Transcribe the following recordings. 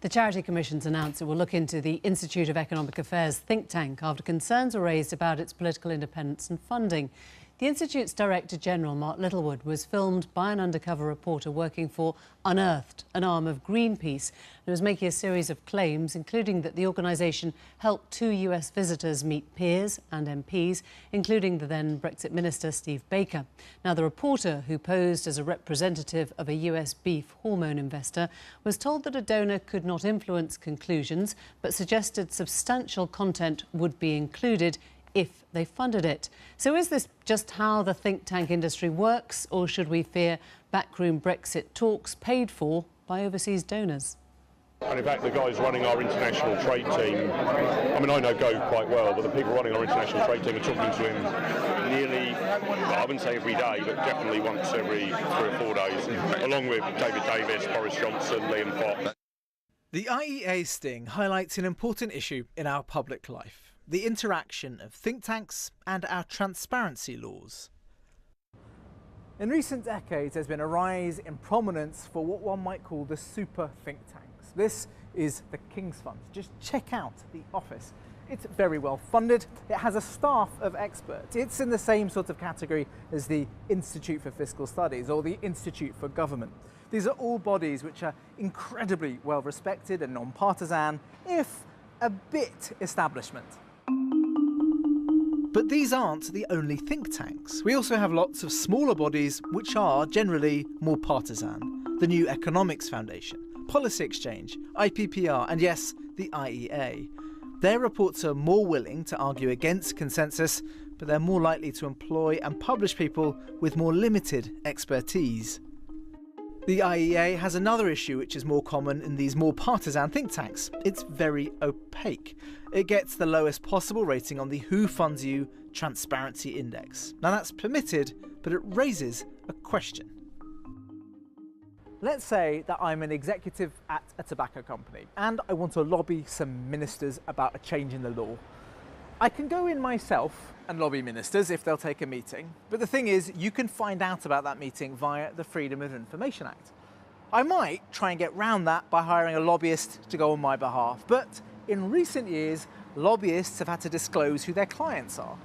The Charity Commission's announced it will look into the Institute of Economic Affairs think tank after concerns were raised about its political independence and funding. The Institute's Director General, Mark Littlewood, was filmed by an undercover reporter working for Unearthed, an arm of Greenpeace, and was making a series of claims, including that the organisation helped 2 US visitors meet peers and MPs, including the then Brexit Minister Steve Baker. Now, the reporter, who posed as a representative of a US beef hormone investor, was told that a donor could not influence conclusions, but suggested substantial content would be included if they funded it. So is this just how the think tank industry works, or should we fear backroom Brexit talks paid for by overseas donors? And in fact, the guys running our international trade team, I mean, I know Gove quite well, but the people running our international trade team are talking to him nearly, well, I wouldn't say every day, but definitely once every 3 or 4 days, along with David Davis, Boris Johnson, Liam Fox. The IEA sting highlights an important issue in our public life: the interaction of think tanks and our transparency laws. In recent decades, there's been a rise in prominence for what one might call the super think tanks. This is the King's Fund. Just check out the office. It's very well funded. It has a staff of experts. It's in the same sort of category as the Institute for Fiscal Studies or the Institute for Government. These are all bodies which are incredibly well respected and non-partisan, if a bit establishment. But these aren't the only think tanks. We also have lots of smaller bodies which are generally more partisan. The New Economics Foundation, Policy Exchange, IPPR, and yes, the IEA. Their reports are more willing to argue against consensus, but they're more likely to employ and publish people with more limited expertise. The IEA has another issue which is more common in these more partisan think tanks. It's very opaque. It gets the lowest possible rating on the Who Funds You Transparency Index. Now, that's permitted, but it raises a question. Let's say that I'm an executive at a tobacco company and I want to lobby some ministers about a change in the law. I can go in myself and lobby ministers if they'll take a meeting, but the thing is, you can find out about that meeting via the Freedom of Information Act. I might try and get round that by hiring a lobbyist to go on my behalf, but in recent years, lobbyists have had to disclose who their clients are.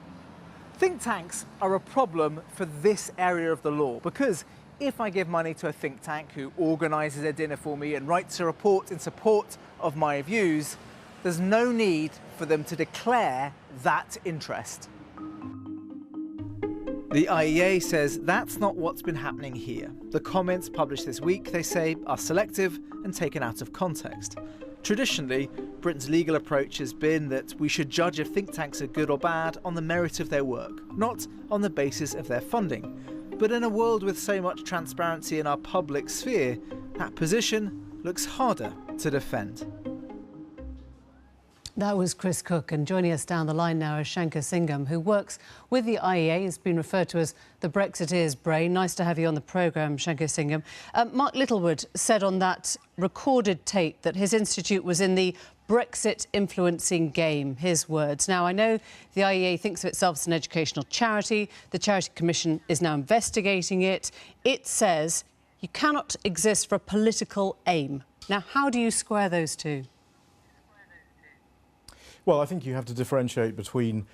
Think tanks are a problem for this area of the law, because if I give money to a think tank who organises a dinner for me and writes a report in support of my views, there's no need for them to declare that interest. The IEA says that's not what's been happening here. The comments published this week, they say, are selective and taken out of context. Traditionally, Britain's legal approach has been that we should judge if think tanks are good or bad on the merit of their work, not on the basis of their funding. But in a world with so much transparency in our public sphere, that position looks harder to defend. That was Chris Cook, and joining us down the line now is Shankar Singham, who works with the IEA. He's been referred to as the Brexiteers' brain. Nice to have you on the programme, Shankar Singham. Mark Littlewood said on that recorded tape that his institute was in the Brexit influencing game, his words. Now, I know the IEA thinks of itself as an educational charity. The Charity Commission is now investigating it. It says you cannot exist for a political aim. Now, how do you square those two? Well, I think you have to differentiate between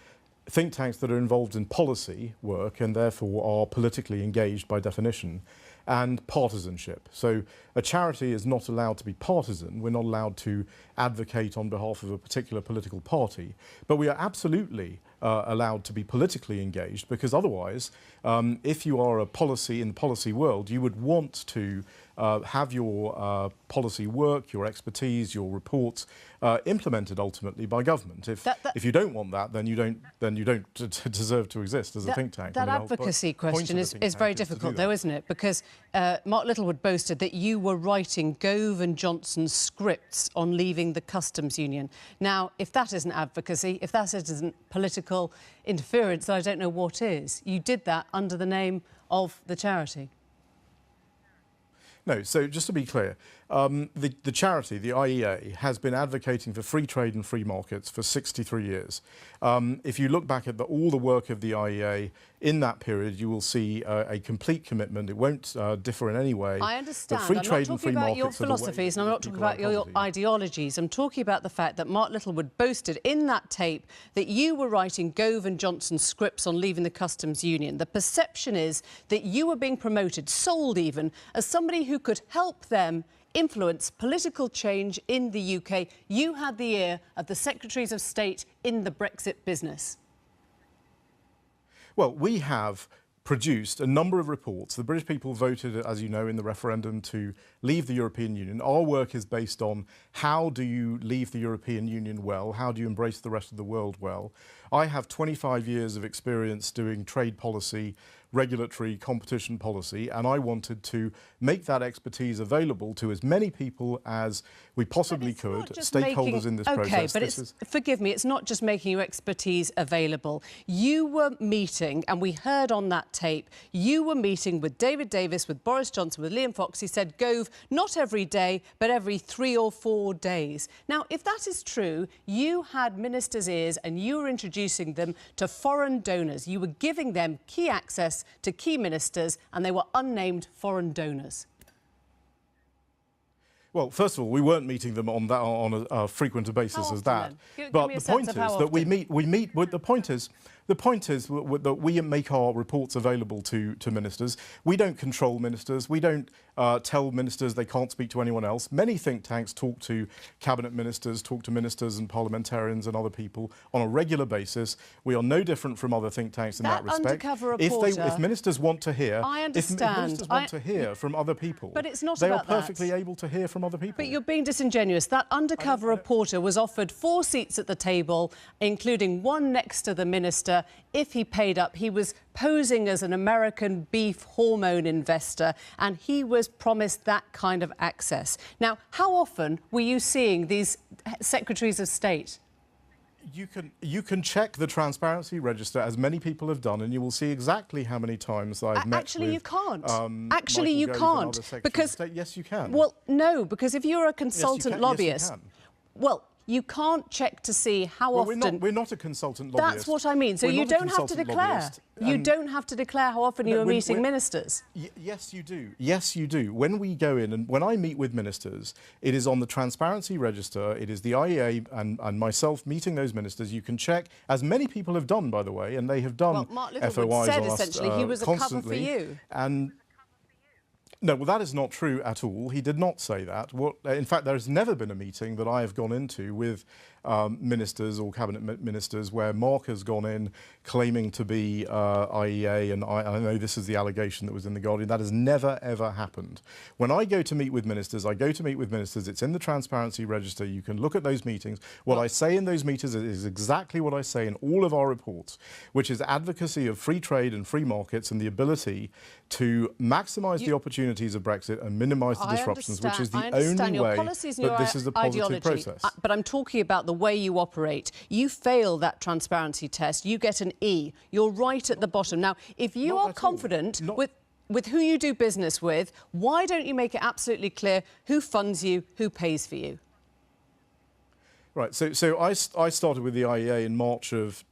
think tanks that are involved in policy work and therefore are politically engaged by definition, and partisanship. So a charity is not allowed to be partisan. We're not allowed to advocate on behalf of a particular political party, but we are absolutely allowed to be politically engaged, because otherwise, if you are a policy in the policy world, you would want to have your policy work, your expertise, your reports implemented ultimately by government. If you don't want that, then you don't deserve to exist as a think tank. That advocacy question is very difficult, though, isn't it? Because Mark Littlewood boasted that you were writing Gove and Johnson's scripts on leaving the customs union. Now, if that isn't advocacy, if that isn't political interference, I don't know what is. You did that under the name of the charity. No, so just to be clear, The charity, the IEA, has been advocating for free trade and free markets for 63 years. If you look back at all the work of the IEA in that period, you will see a complete commitment. It won't differ in any way. I understand. Free I'm trade not and free talking about your markets are the way philosophies, and I'm not talking people about your poverty. ideologies. I'm talking about the fact that Mark Littlewood boasted in that tape that you were writing Gove and Johnson scripts on leaving the customs union. The perception is that you were being promoted, sold even, as somebody who could help them influence political change in the UK. You had the ear of the Secretaries of State in the Brexit business. Well, we have produced a number of reports. The British people voted, as you know, in the referendum to leave the European Union. Our work is based on how do you leave the European Union well? How do you embrace the rest of the world well? I have 25 years of experience doing trade policy, regulatory competition policy, and I wanted to make that expertise available to as many people as we possibly could, stakeholders in this process. OK, but forgive me, it's not just making your expertise available. You were meeting, and we heard on that tape, you were meeting with David Davis, with Boris Johnson, with Liam Fox. He said, Gove, not every day, but every 3 or 4 days. Now, if that is true, you had ministers' ears and you were introducing them to foreign donors. You were giving them key access to key ministers, and they were unnamed foreign donors. Well, first of all, we weren't meeting them on a frequent a basis as that. But the point is that we meet with the point is that we make our reports available to ministers. We don't control ministers. We don't tell ministers they can't speak to anyone else. Many think tanks talk to cabinet ministers, talk to ministers and parliamentarians and other people on a regular basis. We are no different from other think tanks in that respect. Undercover reporter, if ministers want to hear, I understand. If ministers want to hear from other people, but it's not they about are perfectly able to hear from other people. But you're being disingenuous. That undercover reporter was offered 4 seats at the table, including one next to the minister. If he paid up, he was posing as an American beef hormone investor, and he was promised that kind of access. Now, how often were you seeing these secretaries of state? You can check the transparency register, as many people have done, and you will see exactly how many times I've met Actually, with, you can't. Actually, you can't. Because yes, you can. Well, no, because if you're a consultant lobbyist, yes, you can. Well, you can't check to see how often. We're not a consultant lobbyist. That's what I mean. So you don't have to declare. You don't have to declare how often you are meeting ministers. Yes, you do. Yes, you do. When we go in and when I meet with ministers, it is on the transparency register. It is the IEA and myself meeting those ministers. You can check, as many people have done, by the way, and they have done. Well, Mark Littlewood FOIs said essentially he was a cover for you. And no, well, that is not true at all. He did not say that. In fact, there has never been a meeting that I have gone into with ministers or cabinet ministers where Mark has gone in claiming to be IEA, and I know this is the allegation that was in The Guardian. That has never, ever happened. When I go to meet with ministers, it's in the transparency register. You can look at those meetings. What I say in those meetings is exactly what I say in all of our reports, which is advocacy of free trade and free markets and the ability to maximise the opportunities of Brexit and minimise the disruptions, which is the only way that this is a positive process. But I'm talking about the way you operate. You fail that transparency test, you get an E. You're right at the bottom. Now, if you are confident with who you do business with, why don't you make it absolutely clear who funds you, who pays for you? Right, so I started with the IEA in March of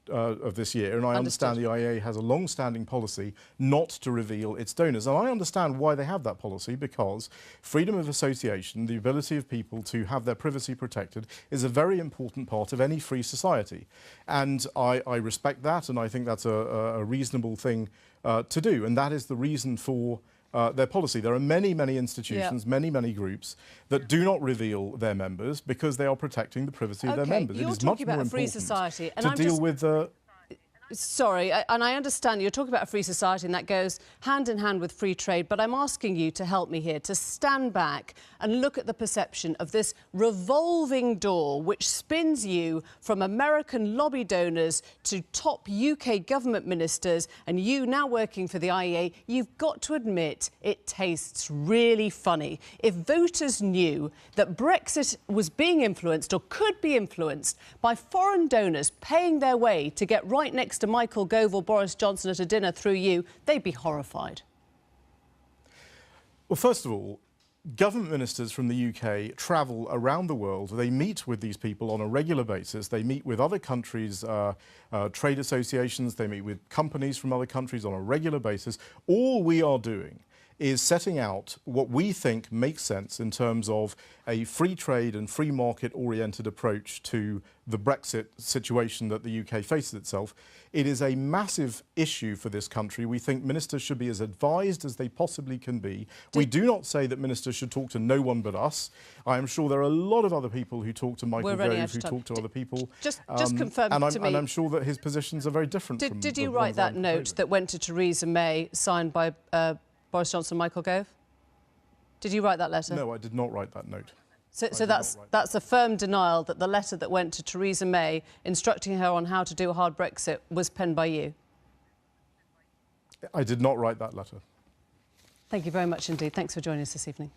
this year, and I understand the IEA has a long-standing policy not to reveal its donors. And I understand why they have that policy, because freedom of association, the ability of people to have their privacy protected, is a very important part of any free society. And I respect that, and I think that's a reasonable thing to do, and that is the reason for their policy. There are many, many institutions, many groups that do not reveal their members because they are protecting the privacy of their members. You're it is talking much about more a free important society, and to deal with the. Sorry, and I understand you're talking about a free society and that goes hand in hand with free trade, but I'm asking you to help me here, to stand back and look at the perception of this revolving door which spins you from American lobby donors to top UK government ministers, and you now working for the IEA. You've got to admit it tastes really funny. If voters knew that Brexit was being influenced or could be influenced by foreign donors paying their way to get right next to Michael Gove or Boris Johnson at a dinner through you, they'd be horrified. Well, first of all, Government ministers from the UK travel around the world. They meet with these people on a regular basis. They meet with other countries' trade associations. They meet with companies from other countries on a regular basis. All we are doing is setting out what we think makes sense in terms of a free trade and free market oriented approach to the Brexit situation that the UK faces itself. It is a massive issue for this country. We think ministers should be as advised as they possibly can be. We do not say that ministers should talk to no one but us. I am sure there are a lot of other people who talk to Michael Gove, who talk to other people. Just confirm to me. And I'm sure that his positions are very different from Did you write that note that went to Theresa May, signed by Boris Johnson and Michael Gove? Did you write that letter? No, I did not write that note. So that's a firm denial that the letter that went to Theresa May instructing her on how to do a hard Brexit was penned by you? I did not write that letter. Thank you very much indeed. Thanks for joining us this evening.